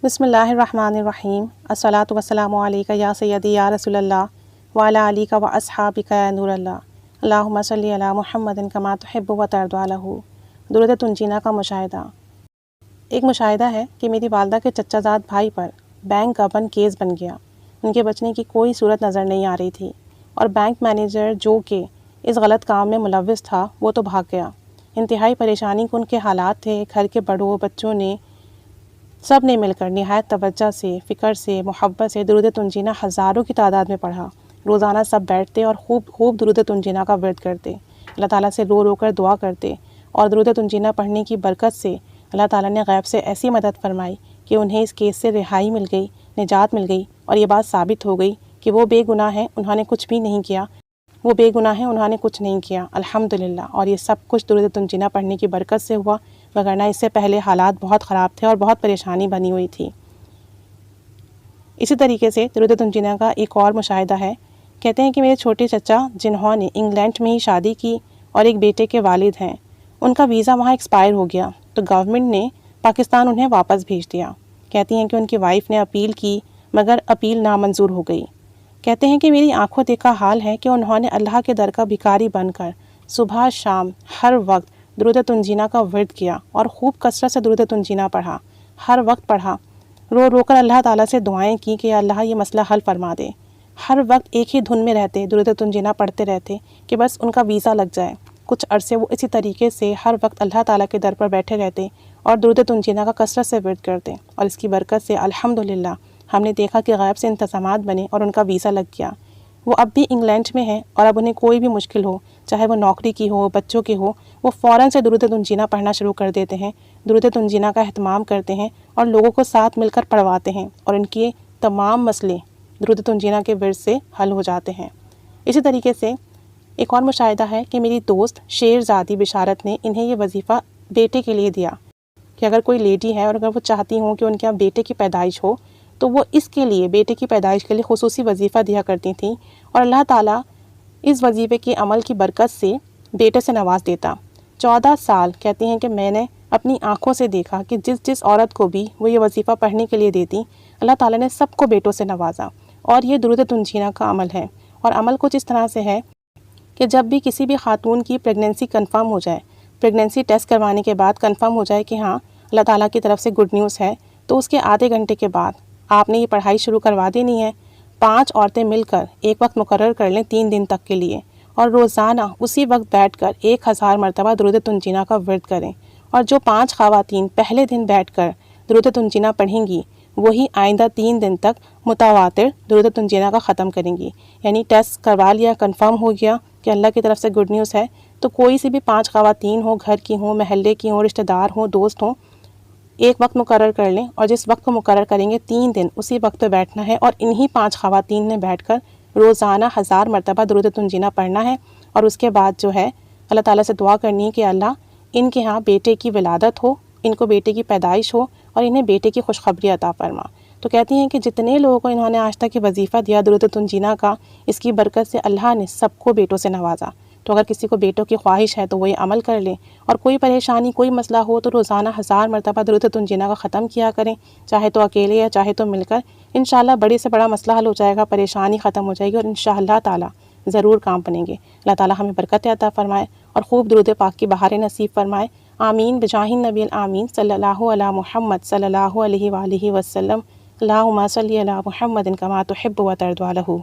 بسم اللہ الرحمن الرحیم الصلاۃ والسلام علیک یا سیدی یا رسول اللہ وعلی آلک و اصحابک یا نور اللہ اللہم صلی علی محمد کما تحب و ترضی عنہ۔ درود تنجینا کا مشاہدہ۔ ایک مشاہدہ ہے کہ میری والدہ کے چچا زاد بھائی پر بینک کا بند کیس بن گیا۔ ان کے بچنے کی کوئی صورت نظر نہیں آ رہی تھی اور بینک مینیجر جو کہ اس غلط کام میں ملوث تھا وہ تو بھاگ گیا۔ انتہائی پریشانی کن کے حالات تھے۔ گھر کے بڑوں بچوں نے سب نے مل کر نہایت توجہ سے، فکر سے، محبت سے درود تنجینا ہزاروں کی تعداد میں پڑھا۔ روزانہ سب بیٹھتے اور خوب درود تنجینا کا ورد کرتے، اللہ تعالیٰ سے رو کر دعا کرتے، اور درود تنجینا پڑھنے کی برکت سے اللہ تعالیٰ نے غیب سے ایسی مدد فرمائی کہ انہیں اس کیس سے رہائی مل گئی، نجات مل گئی، اور یہ بات ثابت ہو گئی کہ وہ بے گناہ ہیں، انہوں نے کچھ بھی نہیں کیا، وہ بے گناہ ہیں، انہوں نے کچھ نہیں کیا، الحمدللہ۔ اور یہ سب کچھ درود تنجینا پڑھنے کی برکت سے ہوا، وگرنہ اس سے پہلے حالات بہت خراب تھے اور بہت پریشانی بنی ہوئی تھی۔ اسی طریقے سے درود تنجینا کا ایک اور مشاہدہ ہے۔ کہتے ہیں کہ میرے چھوٹے چچا جنہوں نے انگلینڈ میں ہی شادی کی اور ایک بیٹے کے والد ہیں، ان کا ویزا وہاں ایکسپائر ہو گیا تو گورنمنٹ نے پاکستان انہیں واپس بھیج دیا۔ کہتی ہیں کہ ان کی وائف نے اپیل کی مگر اپیل نامنظور ہو گئی۔ کہتے ہیں کہ میری آنکھوں دیکھا حال ہے کہ انہوں نے اللہ کے در کا بھکاری بن کر صبح شام ہر وقت درود تنجینا کا ورد کیا اور خوب کثرت سے درود تنجینا پڑھا، ہر وقت پڑھا، رو کر اللہ تعالیٰ سے دعائیں کی کہ اللہ یہ مسئلہ حل فرما دے۔ ہر وقت ایک ہی دھن میں رہتے، درود تنجینا پڑھتے رہتے کہ بس ان کا ویزا لگ جائے۔ کچھ عرصے وہ اسی طریقے سے ہر وقت اللہ تعالیٰ کے در پر بیٹھے رہتے اور درود تنجینا کا کثرت سے ورد کرتے، اور اس کی برکت سے الحمدللہ ہم نے دیکھا کہ غیب سے انتظامات بنے اور ان کا ویزا لگ گیا۔ وہ اب بھی انگلینڈ میں ہیں اور اب انہیں کوئی بھی مشکل ہو، چاہے وہ نوکری کی ہو، بچوں کی ہو، وہ فوراً سے درود تنجینا پڑھنا شروع کر دیتے ہیں، درود تنجینا کا اہتمام کرتے ہیں اور لوگوں کو ساتھ مل کر پڑھواتے ہیں، اور ان کے تمام مسئلے درود تنجینا کے ورد سے حل ہو جاتے ہیں۔ اسی طریقے سے ایک اور مشاہدہ ہے کہ میری دوست شیرزادی بشارت نے انہیں یہ وظیفہ بیٹے کے لیے دیا کہ اگر کوئی لیڈی ہے اور اگر وہ چاہتی ہوں کہ ان کے یہاں بیٹے کی پیدائش ہو تو وہ اس کے لیے، بیٹے کی پیدائش کے لیے خصوصی وظیفہ دیا کرتی تھیں، اور اللہ تعالیٰ اس وظیفے کے عمل کی برکت سے بیٹے سے نواز دیتا۔ 14 سال کہتی ہیں کہ میں نے اپنی آنکھوں سے دیکھا کہ جس عورت کو بھی وہ یہ وظیفہ پڑھنے کے لیے دیتی، اللہ تعالیٰ نے سب کو بیٹوں سے نوازا۔ اور یہ درود تنجینا کا عمل ہے، اور عمل کچھ اس طرح سے ہے کہ جب بھی کسی بھی خاتون کی پریگننسی کنفرم ہو جائے، پریگننسی ٹیسٹ کروانے کے بعد کنفرم ہو جائے کہ ہاں اللہ تعالیٰ کی طرف سے گڈ نیوز ہے، تو اس کے آدھے گھنٹے کے بعد آپ نے یہ پڑھائی شروع کروا دینی ہے۔ 5 عورتیں مل کر ایک وقت مقرر کر لیں 3 دن تک کے لیے، اور روزانہ اسی وقت بیٹھ کر 1000 مرتبہ درود تنجینا کا ورد کریں، اور جو 5 خواتین پہلے دن بیٹھ کر درود تنجینا پڑھیں گی وہی آئندہ 3 دن تک متواتر درود تنجینا کا ختم کریں گی۔ یعنی ٹیسٹ کروا لیا، کنفرم ہو گیا کہ اللہ کی طرف سے گڈ نیوز ہے، تو کوئی سی بھی 5 خواتین ہوں، گھر کی ہوں، محلے کی ہوں، رشتہ دار ہوں، دوست ہوں، ایک وقت مقرر کر لیں، اور جس وقت کو مقرر کریں گے 3 دن اسی وقت پہ بیٹھنا ہے، اور انہی 5 خواتین نے بیٹھ کر روزانہ 1000 مرتبہ درود تنجینا پڑھنا ہے، اور اس کے بعد جو ہے اللہ تعالیٰ سے دعا کرنی ہے کہ اللہ ان کے ہاں بیٹے کی ولادت ہو، ان کو بیٹے کی پیدائش ہو، اور انہیں بیٹے کی خوشخبری عطا فرما۔ تو کہتی ہیں کہ جتنے لوگوں کو انہوں نے آج تک یہ وظیفہ دیا درود تنجینا کا، اس کی برکت سے اللہ نے سب کو بیٹوں سے نوازا۔ تو اگر کسی کو بیٹوں کی خواہش ہے تو وہ یہ عمل کر لیں، اور کوئی پریشانی، کوئی مسئلہ ہو تو روزانہ 1000 مرتبہ درود تنجینا کا ختم کیا کریں، چاہے تو اکیلے یا چاہے تو مل کر۔ انشاءاللہ بڑے سے بڑا مسئلہ حل ہو جائے گا، پریشانی ختم ہو جائے گی، اور انشاءاللہ تعالیٰ ضرور کام بنیں گے۔ اللہ تعالیٰ ہمیں برکت عطا فرمائے اور خوب درود پاک کی بہاریں نصیب فرمائے۔ آمین بجاہ النبی الآمین صلی اللہ علی محمد صلی اللہ علیہ وآلہ وسلم۔ اللہم صلی علی محمد کما تحب و ترضی عنہ۔